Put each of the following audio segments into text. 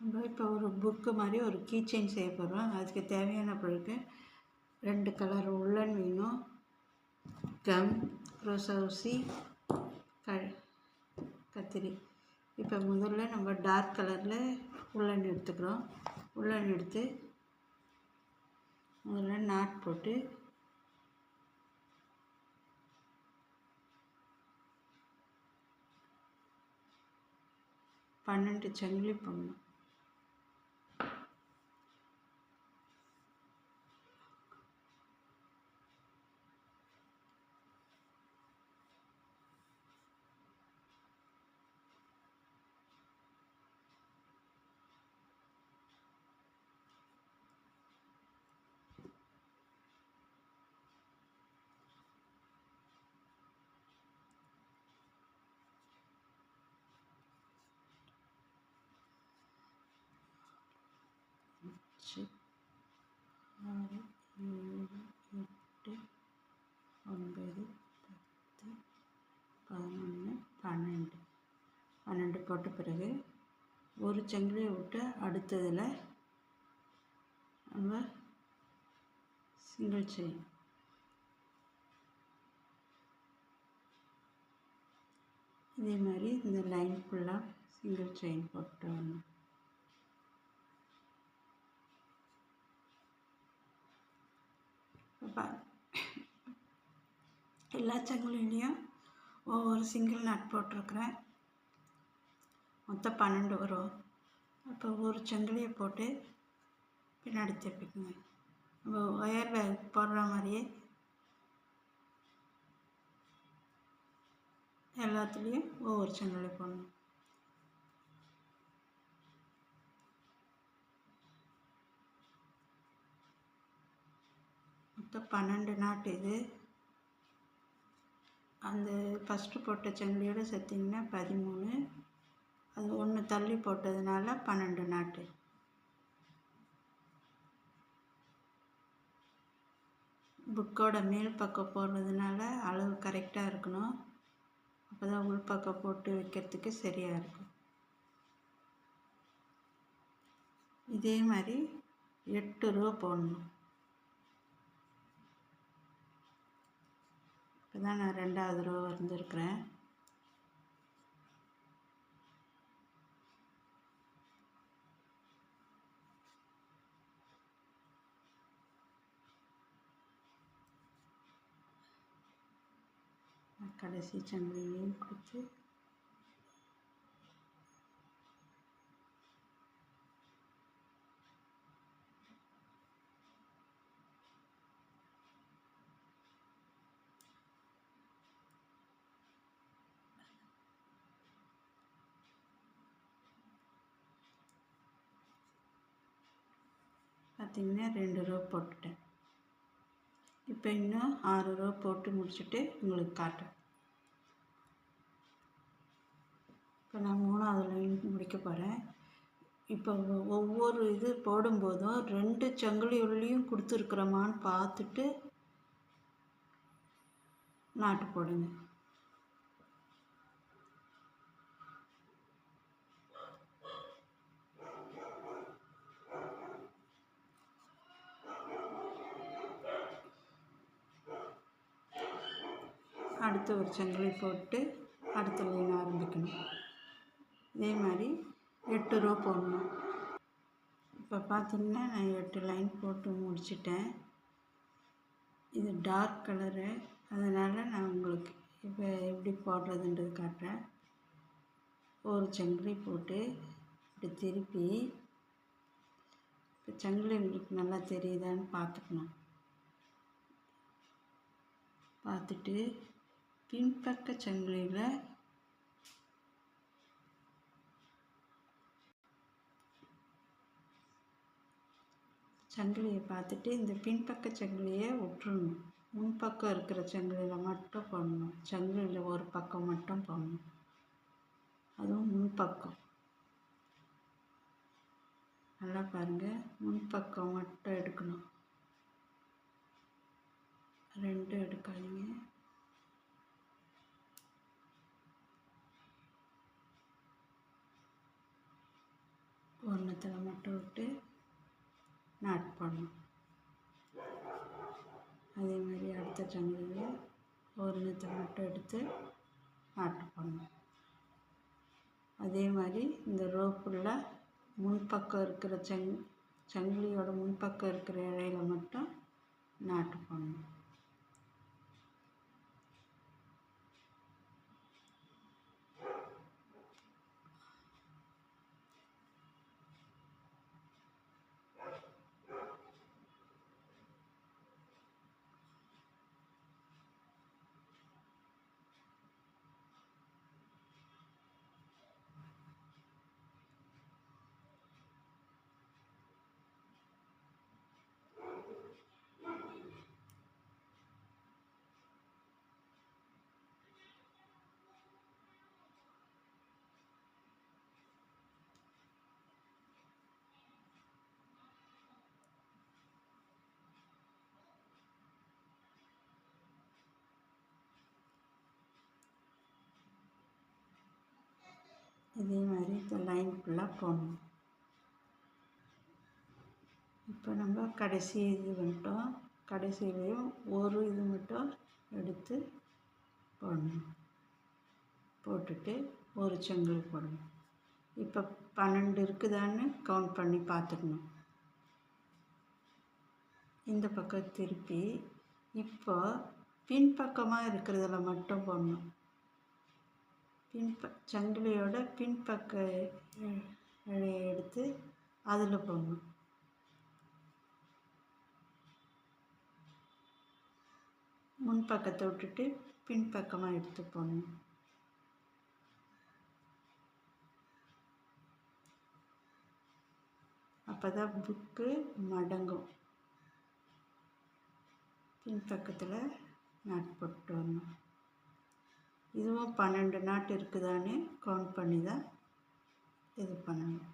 நம்ம இப்போ ஒரு புக்கு மாதிரி ஒரு கீ செயின் செய்ய போகிறோம். அதுக்கு தேவையான பொருட்கள் 2 கலர் உள்ளன் வேணும், கம், ரோசா ஊசி, கத்திரி. இப்போ முதல்ல நம்ம டார்க் கலரில் உள்ளன் எடுத்துக்கிறோம். உள்ளன் எடுத்து முதல்ல நாட் போட்டு பன்னெண்டு சங்கிலி போடணும். அஞ்சு, 6, 7, 8, 9, 10, 11, 12 போட்ட பிறகு ஒரு சங்கிலியை விட்டு அடுத்ததில் நம்ம சிங்கிள் செயின். இதே மாதிரி இந்த லைன் ஃபுல்லாக சிங்கிள் செயின் போட்டு வரணும். எல்லா சங்கிலிலையும் ஒவ்வொரு சிங்கிள் நட் போட்டிருக்கிறேன். மொத்தம் 12 வரும். அப்போ ஒரு சங்கிலியை போட்டு பின்னாடி திருப்பிக்குங்க. நம்ம ஒயர் பேக் போடுற மாதிரியே எல்லாத்துலேயும் ஒவ்வொரு சங்கிலி போடணும். மொத்தம் 12 நாட்டு. இது அந்த ஃபஸ்ட்டு போட்ட சங்கிலியோடு சேர்த்திங்கன்னா 13. அது ஒன்று தள்ளி போட்டதுனால 12 நாட்டு. புக்கோட மேல் பக்கம் போடுறதுனால அளவு கரெக்டாக இருக்கணும். அப்போ தான் உள் பக்கம் போட்டு வைக்கிறதுக்கு சரியாக இருக்கும். இதே மாதிரி 8 ரூபா போடணும். இப்போ தான் நான் 2வது ரூபா வந்திருக்கிறேன். கடைசி சங்கிலியையும் கொடுத்து பார்த்திங்கன்னா 2 ரூபா போட்டுட்டேன். இப்போ இன்னும் 6 ரூபா போட்டு முடிச்சுட்டு உங்களுக்கு காட்டுறேன். இப்போ நான் 3வது லைன் முடிக்க போகிறேன். இப்போ ஒவ்வொரு இது போடும்போதும் 2 சங்கிலி உள்ளேயும் கொடுத்துருக்குறோமான்னு பார்த்துட்டு நாட்டு போடுங்க. அடுத்து ஒரு சங்கிலி போட்டு அடுத்த லைன் ஆரம்பிக்கணும். இதே மாதிரி 8 ரூபா போடணும். இப்போ பார்த்திங்கன்னா நான் 8 லைன் போட்டு முடிச்சிட்டேன். இது டார்க் கலரு, அதனால் நான் உங்களுக்கு இப்போ எப்படி போடுறதுன்றது காட்டுறேன். ஒரு சங்கிலி போட்டு இப்படி திருப்பி, இப்போ சங்கிலி உங்களுக்கு நல்லா தெரியுதான்னு பார்த்துக்கணும். பார்த்துட்டு பின்பக்க சங்கிலியில் சங்கிலியை பார்த்துட்டு இந்த பின்பக்க சங்கிலியை விட்டுறணும். முன்பக்கம் இருக்கிற சங்கிலியில் மட்டும் போடணும். சங்கிலியில் ஒரு பக்கம் மட்டும் போடணும், அதுவும் முன்பக்கம். நல்லா பாருங்கள், முன்பக்கம் மட்டும் எடுக்கணும். 2 எடுக்காதீங்க. ஒன்று இடத்துல மட்டும் விட்டு நாட் போடணும். அதே மாதிரி அடுத்த சங்கிலியில் ஓரினத்தில் மட்டும் எடுத்து நாட்டு போடணும். அதே மாதிரி இந்த ரோப்புள்ள முன்பக்கம் இருக்கிற சங்கிலியோட முன்பக்கம் இருக்கிற இழையில மட்டும் நாட்டு போடணும். இதே மாதிரி இந்த லைன் ஃபுல்லாக போடணும். இப்போ நம்ம கடைசி இது வந்துட்டோம். கடைசியிலையும் ஒரு இது மட்டும் எடுத்து போடணும். போட்டுட்டு ஒரு சங்கிலி போடணும். இப்போ 12 இருக்குதான்னு கவுண்ட் பண்ணி பார்த்துக்கணும். இந்த பக்கம் திருப்பி இப்போ பின்பக்கமாக இருக்கிறதுல மட்டும் போடணும். சங்கிலியோட பின்பக்க இழையை எடுத்து அதில் போடணும். முன்பக்கத்தை விட்டுட்டு பின்பக்கமாக எடுத்து போடணும். அப்போ தான் புக்கு மடங்கும். பின்பக்கத்தில் நாட் போட்டு வரணும். இதுவும் 12 நாட்டு இருக்குதான்னு கவுண்ட் பண்ணி தான் இது பண்ணணும்.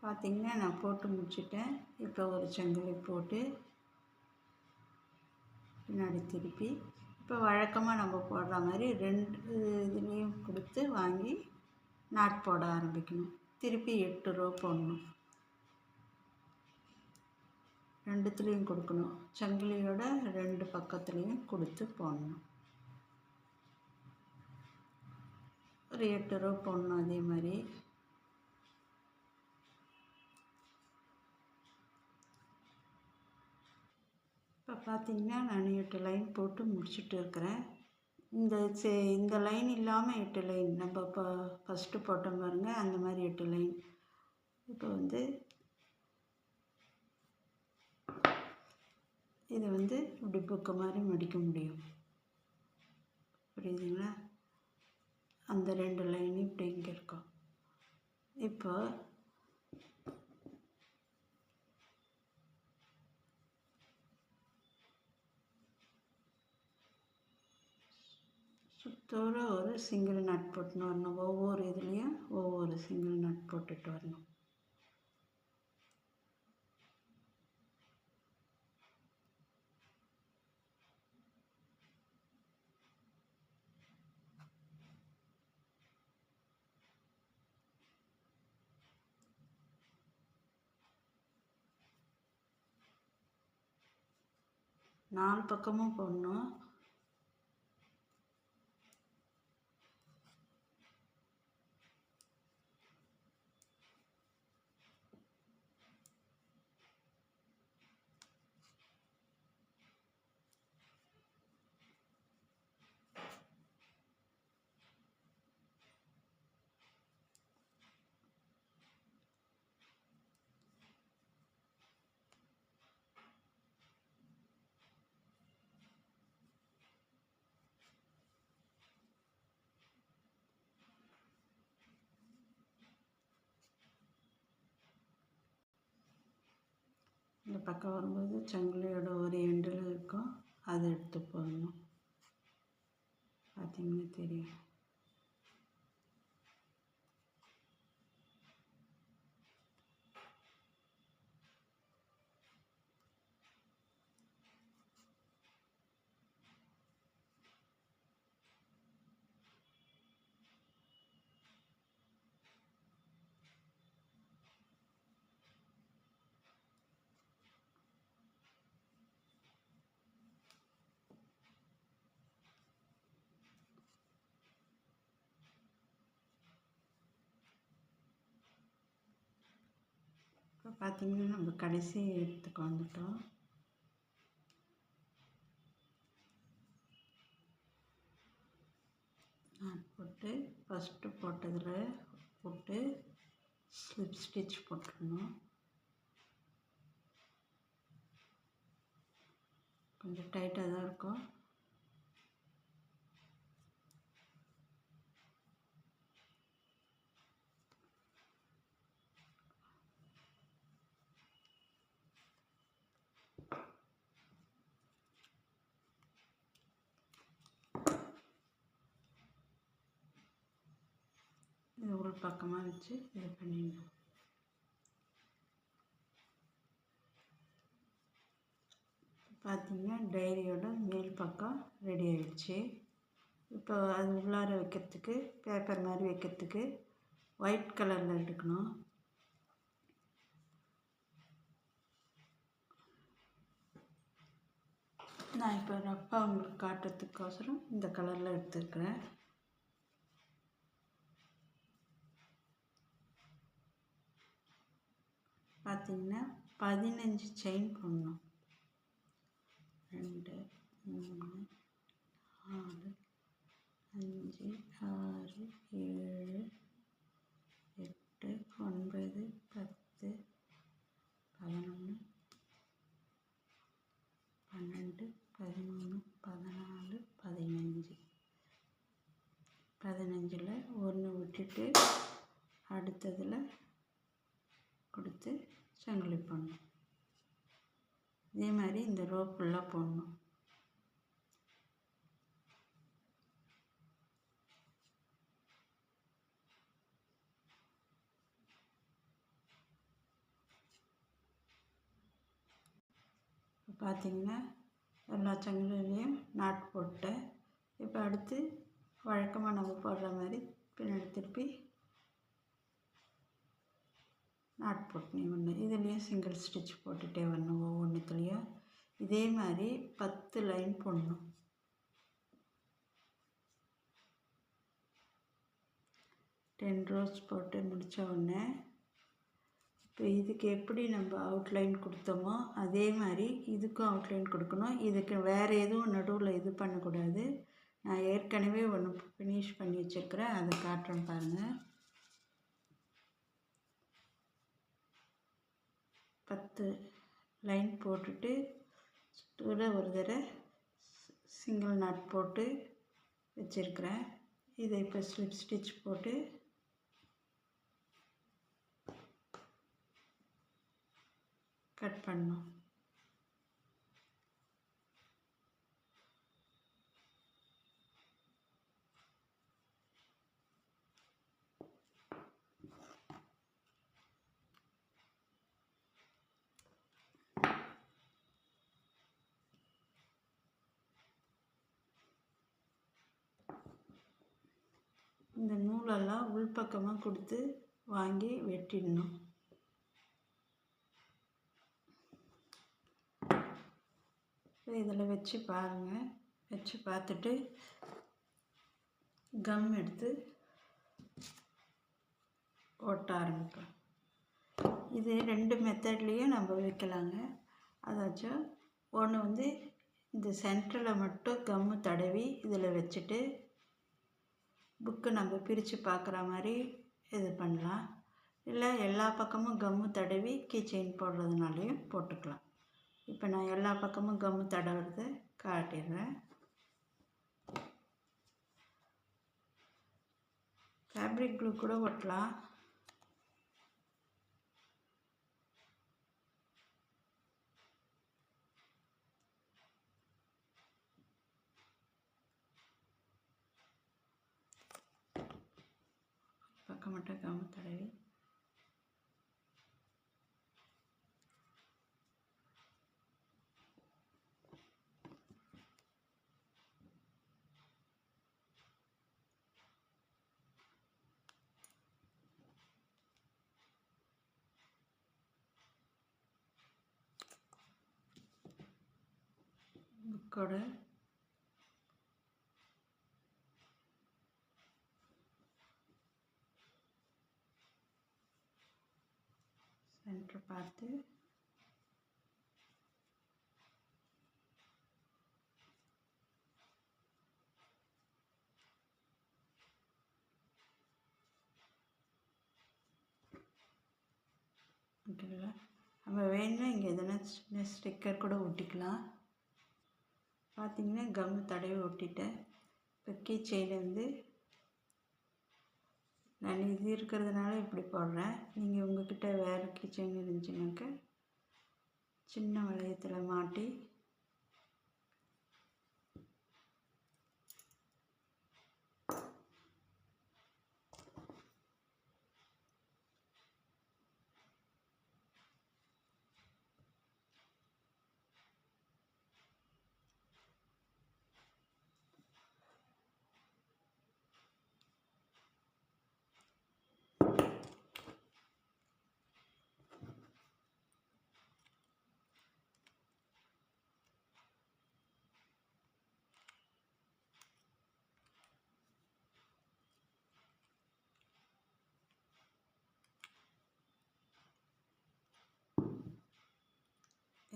பார்த்திங்கன்னா நான் போட்டு முடிச்சிட்டேன். இப்போ ஒரு சங்கிலி போட்டு பின்னாடி திருப்பி இப்போ வழக்கமாக நம்ம போடுற மாதிரி 2 இதுலேயும் கொடுத்து வாங்கி நாட் போட ஆரம்பிக்கணும். திருப்பி 8 ரோ போடணும். 2த்துலேயும் கொடுக்கணும். சங்கிலியோட 2 பக்கத்துலேயும் கொடுத்து போடணும். ஒரு 8 ரோ போடணும். அதே மாதிரி இப்போ பார்த்திங்கன்னா நான் 8 லைன் போட்டு முடிச்சுட்டு இருக்கிறேன். இந்த லைன் இல்லாமல் 8 லைன் நம்ம இப்போ ஃபஸ்ட்டு போட்டோம் பாருங்கள், அந்த மாதிரி 8 லைன். இப்போ இதை இப்படி புக்கு மாதிரி மடிக்க முடியும். புரியுதுங்களா? அந்த 2 லைன் இப்படி இங்கே இருக்கும். இப்போ சுத்தோட ஒரு சிங்கிள் நட் போட்டுன்னு வரணும். ஒவ்வொரு இதுலேயும் ஒவ்வொரு சிங்கிள் நட் போட்டுட்டு வரணும். நாலு பக்கமும் போடணும். இந்த பக்கம் வரும்போது சங்கிலியோட ஒரு எண்டில் இருக்கும், அதை எடுத்து போடணும். பார்த்திங்கன்னா தெரியும். பார்த்திங்கன்னா நம்ம கடைசி இடத்துக்கு வந்துட்டோம். நாட் போட்டு ஃபஸ்ட்டு போட்டதில் போட்டு ஸ்லிப் ஸ்டிச் போட்டுடணும். கொஞ்சம் டைட்டாக தான் இருக்கும். இது ஒரு பக்கமாக வச்சு இது பண்ணிடணும். பார்த்திங்கன்னா டைரியோட மேல் பக்கம் ரெடி ஆகிடுச்சு. இப்போ அது உள்ளார வைக்கிறதுக்கு பேப்பர் மாதிரி வைக்கிறதுக்கு ஒயிட் கலரில் எடுக்கணும். நான் இப்போ ரஃப்பாக உங்களுக்கு காட்டுறதுக்கோசரம் இந்த கலரில் எடுத்துருக்கிறேன். பார்த்திங்கன்னா 15 செயின் போடணும். 2 3 4 5 6 7 8 9 10 11 12 13 14 15. 15ல் ஒன்று விட்டுட்டு அடுத்ததில் கொடுத்து சங்கிலி போடணும். இதே மாதிரி இந்த ரோ ஃபுல்லாக போடணும். இப்போ பார்த்திங்கன்னா எல்லா சங்கிலிலையும் நாட் போட்டேன். இப்போ அடுத்து வழக்கமாக நம்ம போடுற மாதிரி பின்னாடி திருப்பி நாட் போட்டுனே வரணும். இதுலேயும் சிங்கிள் ஸ்டிச் போட்டுகிட்டே வரணும். ஒவ்வொன்றுத்துலேயும் இதே மாதிரி 10 லைன் போடணும். 10 ரோஸ் போட்டு முடித்த உடனே இப்போ இதுக்கு எப்படி நம்ம அவுட்லைன் கொடுத்தோமோ அதே மாதிரி இதுக்கும் அவுட்லைன் கொடுக்கணும். இதுக்கு வேறு எதுவும் நடுவில் இது பண்ணக்கூடாது. நான் ஏற்கனவே ஒன்று ஃபினிஷ் பண்ணி வச்சுருக்கிறேன், அதை காட்டுறேன் பாருங்கள். 10 லைன் போட்டுட்டு ஒரு தடவை சிங்கிள் நாட் போட்டு வச்சுருக்கிறேன். இதை இப்போ ஸ்லிப் ஸ்டிச் போட்டு கட் பண்ணணும். இந்த நூலெல்லாம் உள்பக்கமாக கொடுத்து வாங்கி வெட்டிடணும். இதில் வச்சு பாருங்கள். வச்சு பார்த்துட்டு கம் எடுத்து ஒட்ட ஆரம்பிப்போம். இது 2 மெத்தட்லேயும் நம்ம வைக்கலாங்க. அதாச்சும் ஒன்று இந்த சென்டரில் மட்டும் கம்மு தடவி இதில் வச்சுட்டு புக்கு நம்ம பிரித்து பார்க்குற மாதிரி இது பண்ணலாம். இல்லை எல்லா பக்கமும் கம்மு தடவி கீ செயின் போடுறதுனாலையும் போட்டுக்கலாம். இப்போ நான் எல்லா பக்கமும் கம்மு தடவுறதை காட்டிடுறேன். ஃபேப்ரிக் க்ளூ கூட ஒட்டலாம். பக்கம் மட்டும் கம்மு தடவி புக்கோட சென்டர் பார்த்து ஓகேங்களா. நம்ம வேணும்னா இங்கே எதனா சின்ன ஸ்டிக்கர் கூட ஒட்டிக்கலாம். பார்த்திங்கன்னா கம் தடவி ஒட்டிட்டேன். இப்போ கீ செயின் வந்து நான் இது இருக்கிறதுனால இப்படி போடுறேன். நீங்கள் உங்கள்கிட்ட வேறு கீ செயின் இருந்துச்சுனாக்க சின்ன வளையத்தில் மாட்டி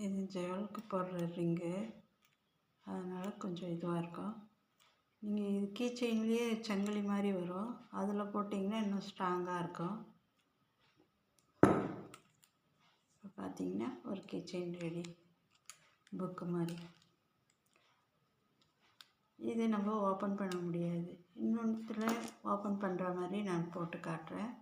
இது ஜெவலுக்கு போடுற ரிங்கு, அதனால் கொஞ்சம் இதுவாக இருக்கும். நீங்கள் இது கீ செயின்லேயே சங்கிலி மாதிரி வரும், அதில் போட்டிங்கன்னா இன்னும் ஸ்ட்ராங்காக இருக்கும். இப்போ பார்த்தீங்கன்னா ஒரு கீ செயின் ரெடி, புக்கு மாதிரி. இது நம்ம ஓப்பன் பண்ண முடியாது. இன்னொன்றுத்தில் ஓப்பன் பண்ணுற மாதிரி நான் போட்டு காட்டுறேன்.